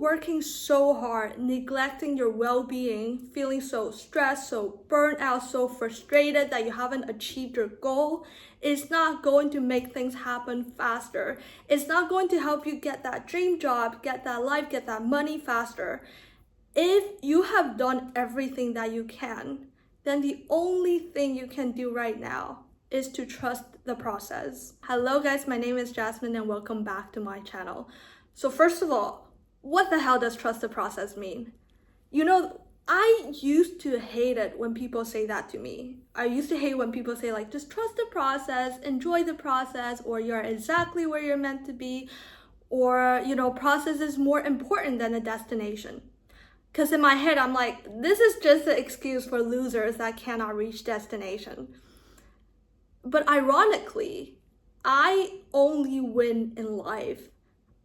working so hard, neglecting your well-being, feeling so stressed, so burnt out, so frustrated that you haven't achieved your goal, it's not going to make things happen faster. It's not going to help you get that dream job, get that life, get that money faster. If you have done everything that you can, then the only thing you can do right now is to trust the process. Hello guys, my name is Jasmine and welcome back to my channel. So first of all, what the hell does trust the process mean? You know, I used to hate it when people say that to me. I used to hate when people say like, just trust the process, enjoy the process, or you're exactly where you're meant to be, or, you know, process is more important than a destination. Because in my head, I'm like, this is just an excuse for losers that cannot reach destination. But ironically, I only win in life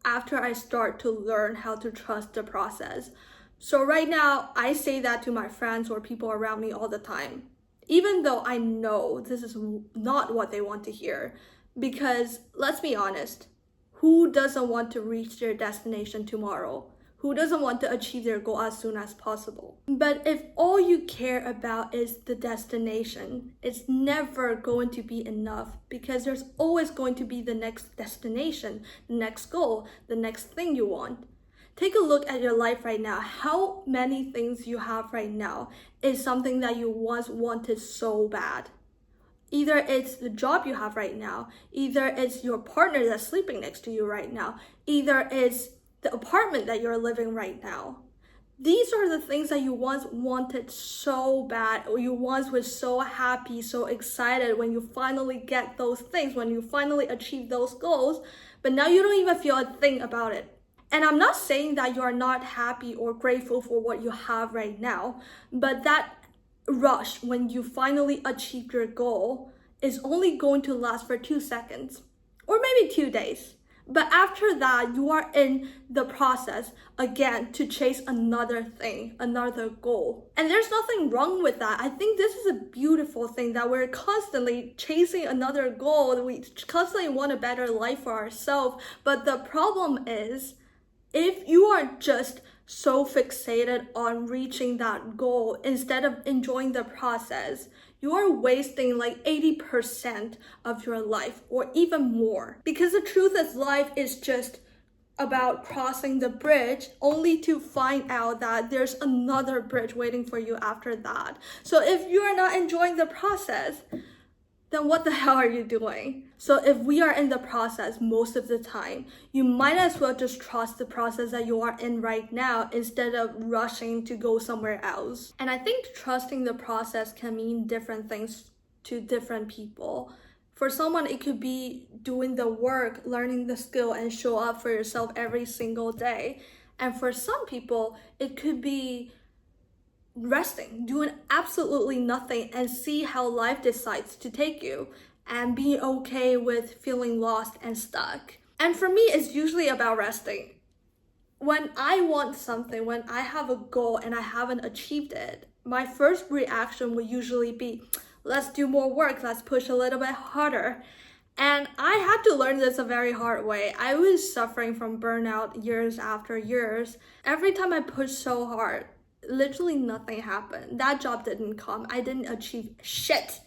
after I start to learn how to trust the process. So right now, I say that to my friends or people around me all the time, even though I know this is not what they want to hear. Because let's be honest, who doesn't want to reach their destination tomorrow? Who doesn't want to achieve their goal as soon as possible? But if all you care about is the destination, it's never going to be enough, because there's always going to be the next destination, the next goal, the next thing you want. Take a look at your life right now. How many things you have right now is something that you once wanted so bad? Either it's the job you have right now, either it's your partner that's sleeping next to you right now, either it's the apartment that you're living right now. These are the things that you once wanted so bad, or you once were so happy, so excited when you finally get those things, when you finally achieve those goals, but now you don't even feel a thing about it. And I'm not saying that you are not happy or grateful for what you have right now, but that rush when you finally achieve your goal is only going to last for 2 seconds, or maybe 2 days. But after that, you are in the process again to chase another thing, another goal. And there's nothing wrong with that. I think this is a beautiful thing that we're constantly chasing another goal. We constantly want a better life for ourselves. But the problem is, if you are just so fixated on reaching that goal instead of enjoying the process, you are wasting like 80% of your life or even more. Because the truth is, life is just about crossing the bridge only to find out that there's another bridge waiting for you after that. So if you are not enjoying the process, then what the hell are you doing? So if we are in the process most of the time, you might as well just trust the process that you are in right now instead of rushing to go somewhere else. And I think trusting the process can mean different things to different people. For someone, it could be doing the work, learning the skill, and show up for yourself every single day. And for some people, it could be resting, doing absolutely nothing, and see how life decides to take you, and being okay with feeling lost and stuck. And for me, it's usually about resting. When I want something, when I have a goal and I haven't achieved it, my first reaction would usually be, let's do more work, let's push a little bit harder. And I had to learn this a very hard way. I was suffering from burnout years after years. Every time I pushed so hard, literally nothing happened. That job didn't come. I didn't achieve shit.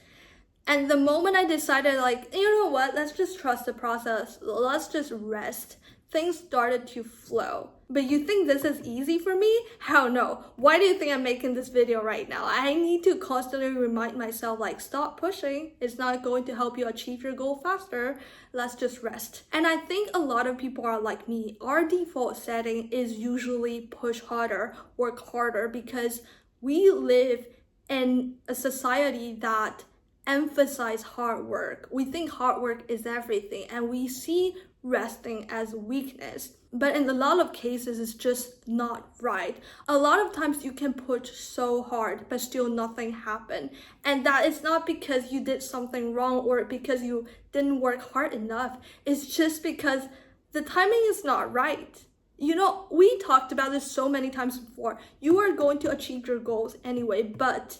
And the moment I decided, like, you know what, let's just trust the process, let's just rest, things started to flow. But you think this is easy for me? Hell no. Why do you think I'm making this video right now? I need to constantly remind myself, like, stop pushing. It's not going to help you achieve your goal faster. Let's just rest. And I think a lot of people are like me. Our default setting is usually push harder, work harder, because we live in a society that emphasize hard work. We think hard work is everything, and we see resting as weakness. But in a lot of cases, it's just not right. A lot of times you can push so hard, but still nothing happened. And that is not because you did something wrong or because you didn't work hard enough. It's just because the timing is not right. You know, we talked about this so many times before. You are going to achieve your goals anyway, but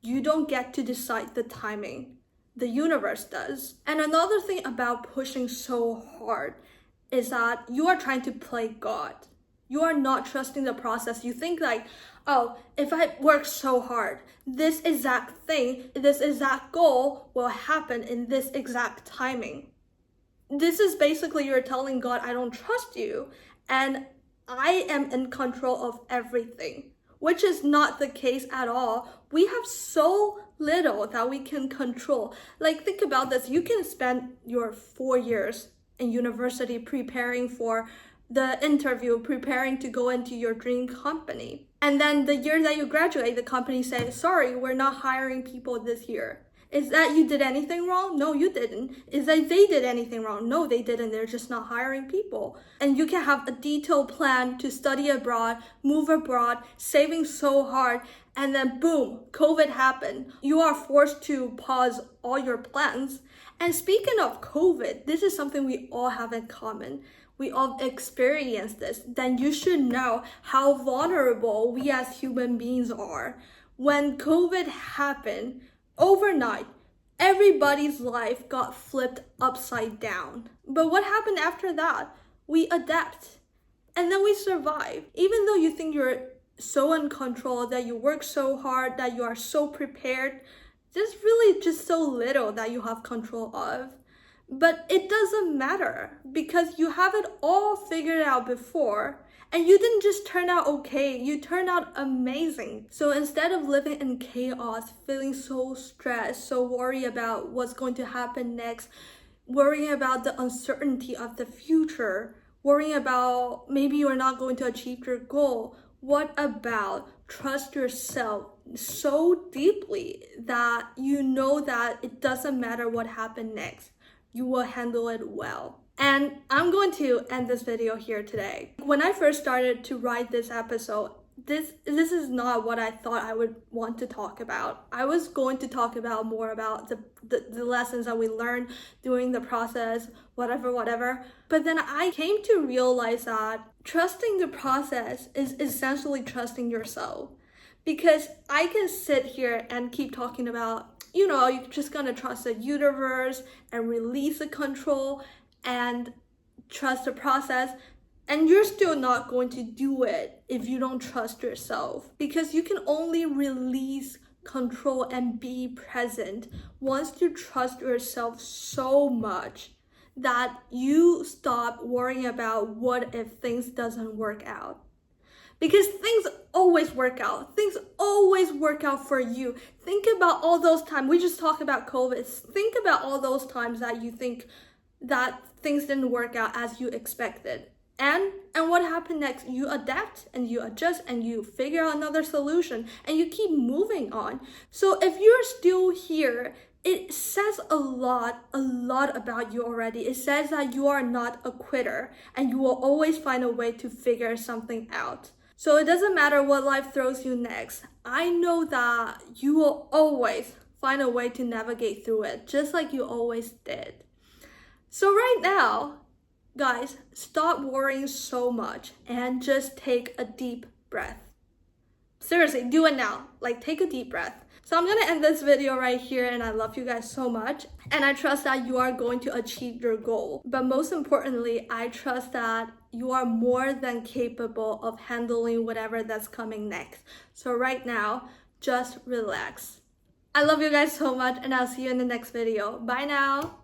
you don't get to decide the timing. The universe does. And another thing about pushing so hard is that you are trying to play God. You are not trusting the process. You think like, oh, if I work so hard, this exact thing, this exact goal will happen in this exact timing. This is basically you're telling God, I don't trust you, and I am in control of everything, which is not the case at all. We have so little that we can control. Like, think about this. You can spend your 4 years in university preparing for the interview, preparing to go into your dream company. And then the year that you graduate, the company says, sorry, we're not hiring people this year. Is that you did anything wrong? No, you didn't. Is that they did anything wrong? No, they didn't. They're just not hiring people. And you can have a detailed plan to study abroad, move abroad, saving so hard, and then boom, COVID happened. You are forced to pause all your plans. And speaking of COVID, this is something we all have in common. We all experience this. Then you should know how vulnerable we as human beings are. When COVID happened, overnight, everybody's life got flipped upside down. But what happened after that? We adapt. And then we survive. Even though you think you're so in control, that you work so hard, that you are so prepared, there's really just so little that you have control of. But it doesn't matter because you have it all figured out before. And you didn't just turn out okay, you turned out amazing. So instead of living in chaos, feeling so stressed, so worried about what's going to happen next, worrying about the uncertainty of the future, worrying about maybe you're not going to achieve your goal, what about trust yourself so deeply that you know that it doesn't matter what happened next, you will handle it well. And I'm going to end this video here today. When I first started to write this episode, this is not what I thought I would want to talk about. I was going to talk about more about the lessons that we learned during the process, whatever. But then I came to realize that trusting the process is essentially trusting yourself. Because I can sit here and keep talking about, you're just gonna trust the universe and release the control and trust the process, and you're still not going to do it if you don't trust yourself, because you can only release control and be present once you trust yourself so much that you stop worrying about what if things doesn't work out. Because things always work out. Things always work out for you. Think about all those times. We just talked about COVID. Think about all those times that you think that things didn't work out as you expected. And what happened next? You adapt and you adjust and you figure out another solution and you keep moving on. So if you're still here, it says a lot about you already. It says that you are not a quitter and you will always find a way to figure something out. So it doesn't matter what life throws you next. I know that you will always find a way to navigate through it, just like you always did. So right now, guys, stop worrying so much and just take a deep breath. Seriously, do it now. Like, take a deep breath. So I'm gonna end this video right here, and I love you guys so much. And I trust that you are going to achieve your goal. But most importantly, I trust that you are more than capable of handling whatever that's coming next. So right now, just relax. I love you guys so much, and I'll see you in the next video. Bye now.